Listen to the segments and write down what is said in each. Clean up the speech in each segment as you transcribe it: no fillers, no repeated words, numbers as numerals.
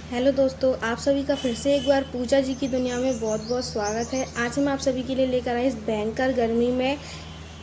Hello दोस्तों, आप सभी का फिर से एक बार पूजा जी की दुनिया में बहुत बहुत स्वागत है। आज हम आप सभी के लिए लेकर आए इस भयंकर गर्मी में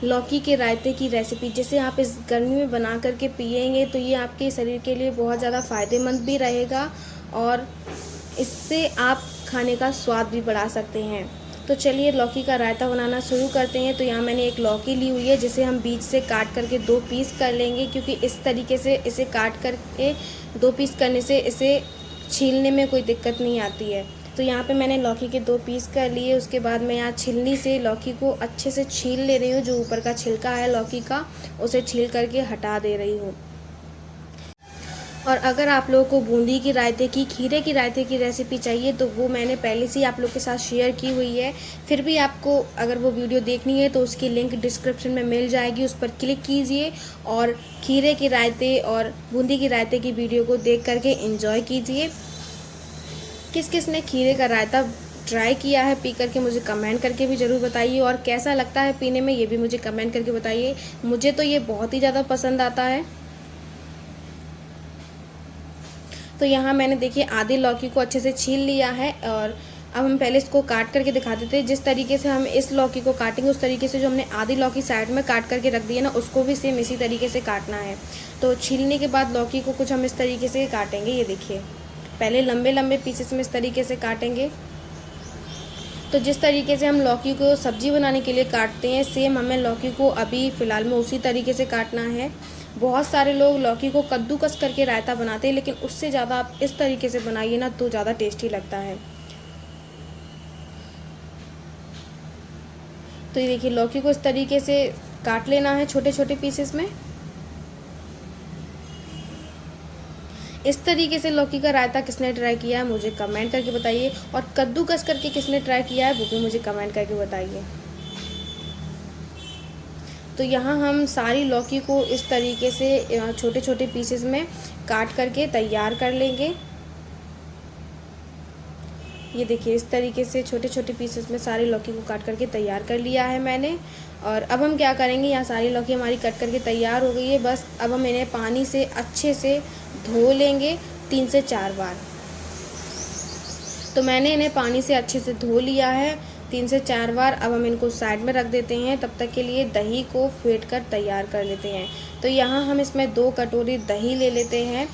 लौकी के रायते की रेसिपी, जिसे आप इस गर्मी में बना करके पिएंगे तो ये आपके शरीर के लिए बहुत ज़्यादा फ़ायदेमंद भी रहेगा और इससे आप खाने का स्वाद भी बढ़ा सकते हैं। तो चलिए लौकी का रायता बनाना शुरू करते हैं। तो यहाँ मैंने एक लौकी ली हुई है, जिसे हम बीच से काट करके 2 पीस कर लेंगे, क्योंकि इस तरीके से इसे काट करके 2 पीस करने से इसे छीलने में कोई दिक्कत नहीं आती है। तो यहाँ पे मैंने लौकी के 2 पीस कर लिए। उसके बाद मैं यहाँ छीलनी से लौकी को अच्छे से छील ले रही हूँ। जो ऊपर का छिलका है लौकी का, उसे छील करके हटा दे रही हूँ। और अगर आप लोगों को बूंदी की रायते की, खीरे की रायते की रेसिपी चाहिए तो वो मैंने पहले से ही आप लोग के साथ शेयर की हुई है। फिर भी आपको अगर वो वीडियो देखनी है तो उसकी लिंक डिस्क्रिप्शन में मिल जाएगी, उस पर क्लिक कीजिए और खीरे की रायते और बूंदी की रायते की वीडियो को देख करके एंजॉय कीजिए। किस किस ने खीरे का रायता ट्राई किया है पी करके मुझे कमेंट करके भी ज़रूर बताइए, और कैसा लगता है पीने में ये भी मुझे कमेंट करके बताइए। मुझे तो ये बहुत ही ज़्यादा पसंद आता है। तो यहाँ मैंने देखिए आधी लौकी को अच्छे से छील लिया है, और अब हम पहले इसको काट करके दिखा देते हैं। जिस तरीके से हम इस लौकी को काटेंगे उस तरीके से जो हमने आधी लौकी साइड में काट करके रख दी है ना, उसको भी सेम इसी तरीके से काटना है। तो छीलने के बाद लौकी को कुछ हम इस तरीके से काटेंगे। ये देखिए, पहले लंबे लंबे पीसेस में इस तरीके से काटेंगे। तो जिस तरीके से हम लौकी को सब्जी बनाने के लिए काटते हैं, सेम हमें लौकी को अभी फ़िलहाल में उसी तरीके से काटना है। बहुत सारे लोग लौकी को कद्दूकस करके रायता बनाते हैं, लेकिन उससे ज़्यादा आप इस तरीके से बनाइए ना तो ज़्यादा टेस्टी लगता है। तो ये देखिए, लौकी को इस तरीके से काट लेना है छोटे छोटे पीसेस में। इस तरीके से लौकी का रायता किसने ट्राई किया है मुझे कमेंट करके बताइए, और कद्दूकस करके किसने ट्राई किया है वो भी मुझे कमेंट करके बताइए। तो यहाँ हम सारी लौकी को इस तरीके से छोटे छोटे पीसेस में काट करके तैयार कर लेंगे। ये देखिए, इस तरीके से छोटे छोटे पीसेस में सारी लौकी को काट करके तैयार कर लिया है मैंने। और अब हम क्या करेंगे, यहाँ सारी लौकी हमारी कट करके तैयार हो गई है। बस अब हम इन्हें पानी से अच्छे से धो लेंगे 3 से 4 बार। तो मैंने इन्हें पानी से अच्छे से धो लिया है 3 से 4 बार। अब हम इनको साइड में रख देते हैं। तब तक के लिए दही को फेंट कर तैयार कर लेते हैं। तो यहाँ हम इसमें 2 कटोरी दही ले लेते हैं,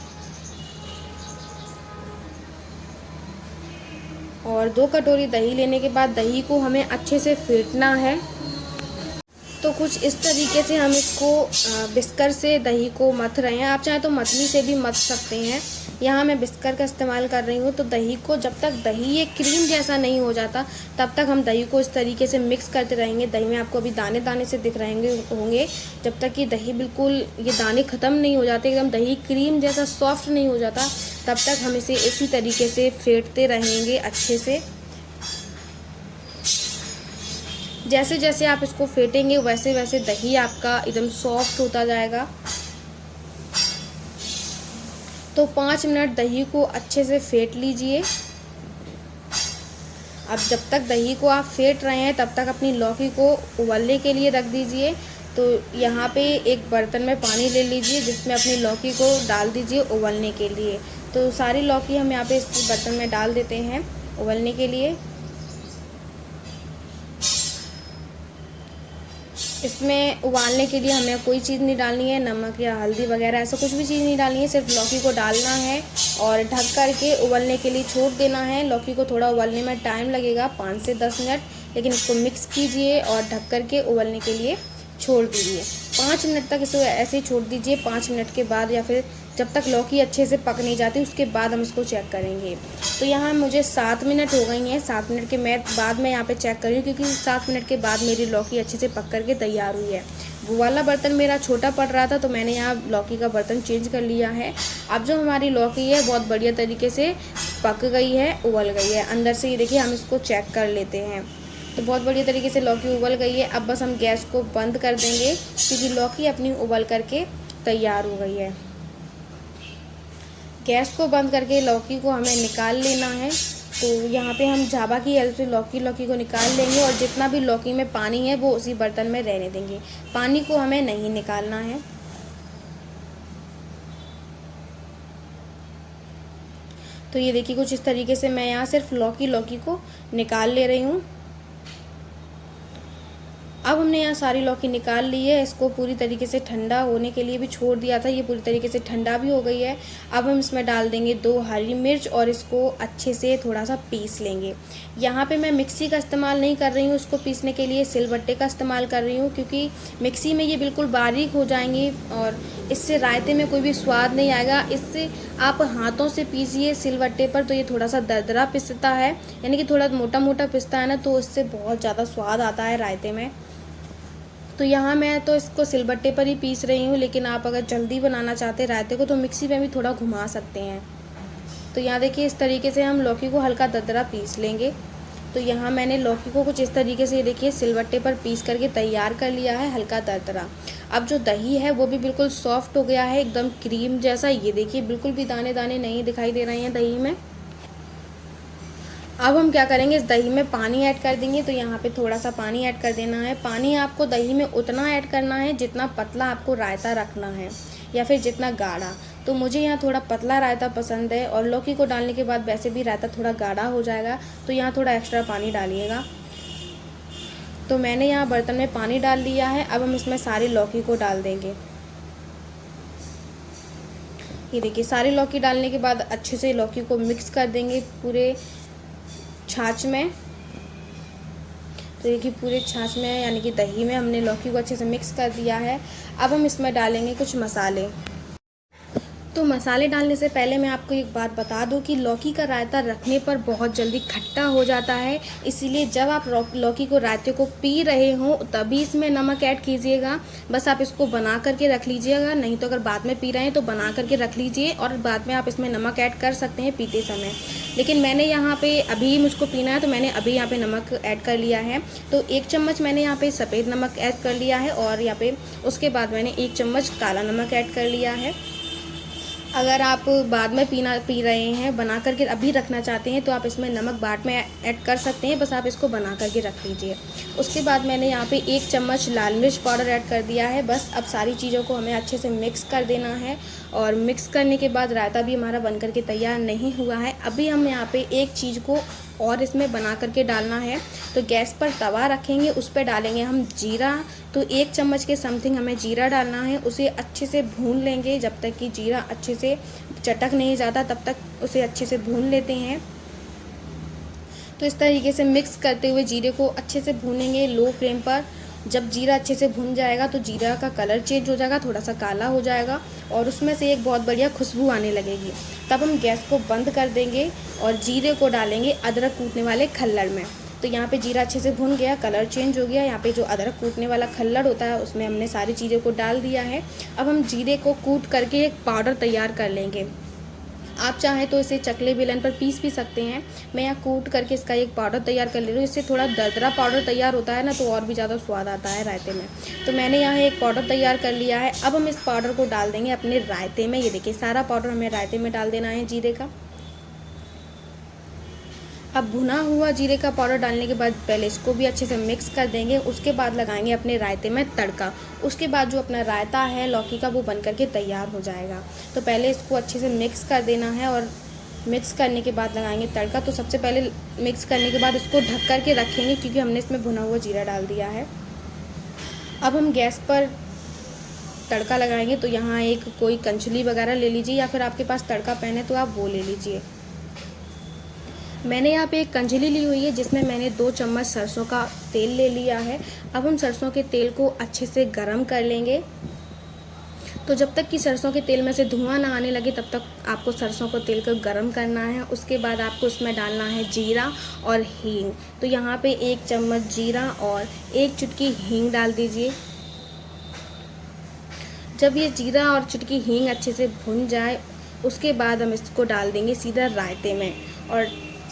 और 2 कटोरी दही लेने के बाद दही को हमें अच्छे से फेंटना है। तो कुछ इस तरीके से हम इसको बिस्कर से दही को मथ रहे हैं। आप चाहें तो मथनी से भी मथ सकते हैं। यहाँ मैं बिस्कर का इस्तेमाल कर रही हूँ। तो दही को जब तक दही ये क्रीम जैसा नहीं हो जाता तब तक हम दही को इस तरीके से मिक्स करते रहेंगे। दही में आपको अभी दाने दाने से दिख रहेंगे होंगे। जब तक कि दही बिल्कुल ये दाने ख़त्म नहीं हो जाते, एकदम दही क्रीम जैसा सॉफ्ट नहीं हो जाता, तब तक हम इसे इसी तरीके से फेंटते रहेंगे अच्छे से। जैसे जैसे आप इसको फेंटेंगे वैसे वैसे दही आपका एकदम सॉफ्ट होता जाएगा। तो 5 मिनट दही को अच्छे से फेंट लीजिए। अब जब तक दही को आप फेंट रहे हैं तब तक अपनी लौकी को उबलने के लिए रख दीजिए। तो यहाँ पे एक बर्तन में पानी ले लीजिए, जिसमें अपनी लौकी को डाल दीजिए उबलने के लिए। तो सारी लौकी हम यहाँ पे इस बर्तन में डाल देते हैं उबलने के लिए। इसमें उबालने के लिए हमें कोई चीज़ नहीं डालनी है, नमक या हल्दी वगैरह ऐसा कुछ भी चीज़ नहीं डालनी है। सिर्फ लौकी को डालना है और ढक कर के उबलने के लिए छोड़ देना है। लौकी को थोड़ा उबलने में टाइम लगेगा 5 से 10 मिनट, लेकिन इसको मिक्स कीजिए और ढक कर के उबलने के लिए छोड़ दीजिए। 5 मिनट तक इसको ऐसे ही छोड़ दीजिए। 5 मिनट के बाद या फिर जब तक लौकी अच्छे से पक नहीं जाती उसके बाद हम इसको चेक करेंगे। तो यहाँ मुझे 7 मिनट हो गई हैं। 7 मिनट के बाद मैं यहाँ पे चेक कर रही हूँ, क्योंकि 7 मिनट के बाद मेरी लौकी अच्छे से पक करके तैयार हुई है। वो वाला बर्तन मेरा छोटा पड़ रहा था तो मैंने यहाँ लौकी का बर्तन चेंज कर लिया है। अब जो हमारी लौकी है बहुत बढ़िया तरीके से पक गई है, उबल गई है अंदर से। ये देखिए, हम इसको चेक कर लेते हैं। तो बहुत बढ़िया तरीके से लौकी उबल गई है। अब बस हम गैस को बंद कर देंगे, क्योंकि लौकी अपनी उबल करके तैयार हो गई है। गैस को बंद करके लौकी को हमें निकाल लेना है। तो यहाँ पे हम झाबा की हेल्प से लौकी को निकाल लेंगे, और जितना भी लौकी में पानी है वो उसी बर्तन में रहने देंगे। पानी को हमें नहीं निकालना है। तो तो ये देखिए कुछ इस तरीके से मैं यहाँ सिर्फ लौकी को निकाल ले रही हूँ। अब हमने यहाँ सारी लौकी निकाल ली है, इसको पूरी तरीके से ठंडा होने के लिए भी छोड़ दिया था। ये पूरी तरीके से ठंडा भी हो गई है। अब हम इसमें डाल देंगे 2 हरी मिर्च और इसको अच्छे से थोड़ा सा पीस लेंगे। यहाँ पे मैं मिक्सी का इस्तेमाल नहीं कर रही हूँ, इसको पीसने के लिए सिलबट्टे का इस्तेमाल कर रही हूँ, क्योंकि मिक्सी में ये बिल्कुल बारीक हो जाएंगी और इससे रायते में कोई भी स्वाद नहीं आएगा। इससे आप हाथों से पीसिए सिलबट्टे पर तो ये थोड़ा सा दरदरा पिसता है, यानी कि थोड़ा मोटा मोटा पिसता है ना, तो इससे बहुत ज़्यादा स्वाद आता है रायते में। तो यहाँ मैं तो इसको सिलबट्टे पर ही पीस रही हूँ, लेकिन आप अगर जल्दी बनाना चाहते हैं रायते को तो मिक्सी में भी थोड़ा घुमा सकते हैं। तो यहाँ देखिए इस तरीके से हम लौकी को हल्का दरदरा पीस लेंगे। तो यहाँ मैंने लौकी को कुछ इस तरीके से देखिए सिलबट्टे पर पीस करके तैयार कर लिया है हल्का दरदरा। अब जो दही है वो भी बिल्कुल सॉफ्ट हो गया है, एकदम क्रीम जैसा। ये देखिए बिल्कुल भी दाने दाने नहीं दिखाई दे रहे हैं दही में। अब हम क्या करेंगे, इस दही में पानी ऐड कर देंगे। तो यहाँ पे थोड़ा सा पानी ऐड कर देना है। पानी आपको दही में उतना ऐड करना है जितना पतला आपको रायता रखना है या फिर जितना गाढ़ा। तो मुझे यहाँ थोड़ा पतला रायता पसंद है और लौकी को डालने के बाद वैसे भी रायता थोड़ा गाढ़ा हो जाएगा, तो यहाँ थोड़ा एक्स्ट्रा पानी डालिएगा। तो मैंने यहाँ बर्तन में पानी डाल लिया है। अब हम इसमें सारी लौकी को डाल देंगे। ये देखिए सारी लौकी डालने के बाद अच्छे से लौकी को मिक्स कर देंगे पूरे छाछ में। तो देखिए पूरे छाछ में यानी कि दही में हमने लौकी को अच्छे से मिक्स कर दिया है। अब हम इसमें डालेंगे कुछ मसाले। तो मसाले डालने से पहले मैं आपको एक बात बता दूं कि लौकी का रायता रखने पर बहुत जल्दी खट्टा हो जाता है, इसीलिए जब आप लौकी को रायते को पी रहे हो तभी इसमें नमक ऐड कीजिएगा। बस आप इसको बना करके रख लीजिएगा, नहीं तो अगर बाद में पी रहे हैं तो बना करके रख लीजिए और बाद में आप इसमें नमक ऐड कर सकते हैं पीते समय। लेकिन मैंने यहाँ पे अभी मुझको पीना है तो मैंने अभी यहाँ पे नमक ऐड कर लिया है। तो 1 चम्मच मैंने यहाँ पे सफ़ेद नमक ऐड कर लिया है और यहाँ पे उसके बाद मैंने 1 चम्मच काला नमक ऐड कर लिया है। अगर आप बाद में पी रहे हैं, बना करके अभी रखना चाहते हैं तो आप इसमें नमक बाद में ऐड कर सकते हैं, बस आप इसको बना करके रख लीजिए। उसके बाद मैंने यहाँ पे 1 चम्मच लाल मिर्च पाउडर ऐड कर दिया है। बस अब सारी चीज़ों को हमें अच्छे से मिक्स कर देना है और मिक्स करने के बाद रायता भी हमारा बन करके तैयार नहीं हुआ है। अभी हम यहाँ पे एक चीज़ को और इसमें बना करके डालना है। तो गैस पर तवा रखेंगे, उस पर डालेंगे हम जीरा। तो 1 चम्मच के समथिंग हमें जीरा डालना है। उसे अच्छे से भून लेंगे, जब तक कि जीरा अच्छे से चटक नहीं जाता तब तक उसे अच्छे से भून लेते हैं। तो इस तरीके से मिक्स करते हुए जीरे को अच्छे से भूनेंगे लो फ्लेम पर। जब जीरा अच्छे से भुन जाएगा तो जीरा का कलर चेंज हो जाएगा, थोड़ा सा काला हो जाएगा और उसमें से एक बहुत बढ़िया खुशबू आने लगेगी। तब हम गैस को बंद कर देंगे और जीरे को डालेंगे अदरक कूटने वाले खल्लड़ में। तो यहाँ पे जीरा अच्छे से भुन गया, कलर चेंज हो गया। यहाँ पे जो अदरक कूटने वाला खल्लड़ होता है उसमें हमने सारी चीज़ों को डाल दिया है। अब हम जीरे को कूट करके एक पाउडर तैयार कर लेंगे। आप चाहें तो इसे चकले बेलन पर पीस भी सकते हैं। मैं यहाँ कूट करके इसका एक पाउडर तैयार कर ले रही हूँ। इससे थोड़ा दरदरा पाउडर तैयार होता है ना, तो और भी ज़्यादा स्वाद आता है रायते में। तो मैंने यहाँ एक पाउडर तैयार कर लिया है। अब हम इस पाउडर को डाल देंगे अपने रायते में। ये देखिए सारा पाउडर हमें रायते में डाल देना है जीरे का। अब भुना हुआ जीरे का पाउडर डालने के बाद पहले इसको भी अच्छे से मिक्स कर देंगे। उसके बाद लगाएंगे अपने रायते में तड़का। उसके बाद जो अपना रायता है लौकी का वो बन करके तैयार हो जाएगा। तो पहले इसको अच्छे से मिक्स कर देना है और मिक्स करने के बाद लगाएंगे तड़का। तो सबसे पहले मिक्स करने के बाद इसको ढक कर के रखेंगे, क्योंकि हमने इसमें भुना हुआ जीरा डाल दिया है। अब हम गैस पर तड़का लगाएंगे। तो यहाँ एक कोई कंचुली वगैरह ले लीजिए या फिर आपके पास तड़का पैन है तो आप वो ले लीजिए। मैंने यहाँ पे एक कंजली ली हुई है जिसमें मैंने 2 चम्मच सरसों का तेल ले लिया है। अब हम सरसों के तेल को अच्छे से गरम कर लेंगे। तो जब तक कि सरसों के तेल में से धुआं ना आने लगे तब तक आपको सरसों को तेल को गरम करना है। उसके बाद आपको इसमें डालना है जीरा और हींग। तो यहाँ पे 1 चम्मच जीरा और 1 चुटकी हींग डाल दीजिए। जब ये जीरा और चुटकी हींग अच्छे से भुन जाए उसके बाद हम इसको डाल देंगे सीधा रायते में। और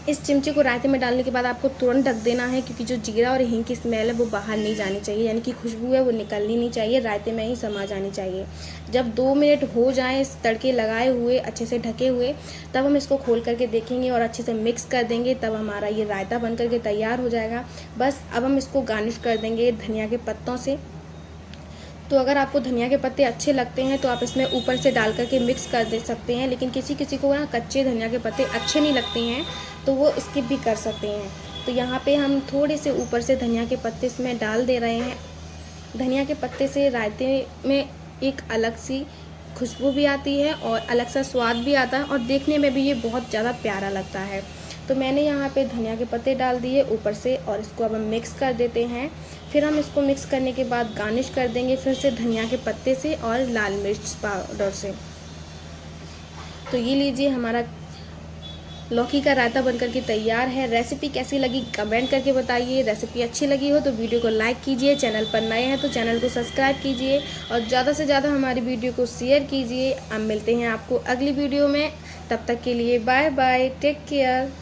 इस चिमचे को रायते में डालने के बाद आपको तुरंत ढक देना है, क्योंकि जो जीरा और हींग की स्मेल है वो बाहर नहीं जानी चाहिए, यानी कि खुशबू है वो निकलनी नहीं चाहिए, रायते में ही समा जानी चाहिए। जब 2 मिनट हो जाएं इस तड़के लगाए हुए अच्छे से ढके हुए, तब हम इसको खोल करके देखेंगे और अच्छे से मिक्स कर देंगे। तब हमारा ये रायता बन करके तैयार हो जाएगा। बस अब हम इसको गार्निश कर देंगे धनिया के पत्तों से। तो अगर आपको धनिया के पत्ते अच्छे लगते हैं तो आप इसमें ऊपर से डाल करके मिक्स कर दे सकते हैं, लेकिन किसी किसी को ना कच्चे धनिया के पत्ते अच्छे नहीं लगते हैं तो वो स्किप भी कर सकते हैं। तो यहाँ पे हम थोड़े से ऊपर से धनिया के पत्ते इसमें डाल दे रहे हैं। धनिया के पत्ते से रायते में एक अलग सी खुशबू भी आती है और अलग सा स्वाद भी आता है और देखने में भी ये बहुत ज़्यादा प्यारा लगता है। तो मैंने यहाँ पे धनिया के पत्ते डाल दिए ऊपर से और इसको अब हम मिक्स कर देते हैं। फिर हम इसको मिक्स करने के बाद गार्निश कर देंगे फिर से धनिया के पत्ते से और लाल मिर्च पाउडर से। तो ये लीजिए, हमारा लौकी का रायता बनकर के तैयार है। रेसिपी कैसी लगी कमेंट करके बताइए। रेसिपी अच्छी लगी हो तो वीडियो को लाइक कीजिए, चैनल पर नए हैं तो चैनल को सब्सक्राइब कीजिए और ज़्यादा से ज़्यादा हमारी वीडियो को शेयर कीजिए। अब मिलते हैं आपको अगली वीडियो में, तब तक के लिए बाय बाय, टेक केयर।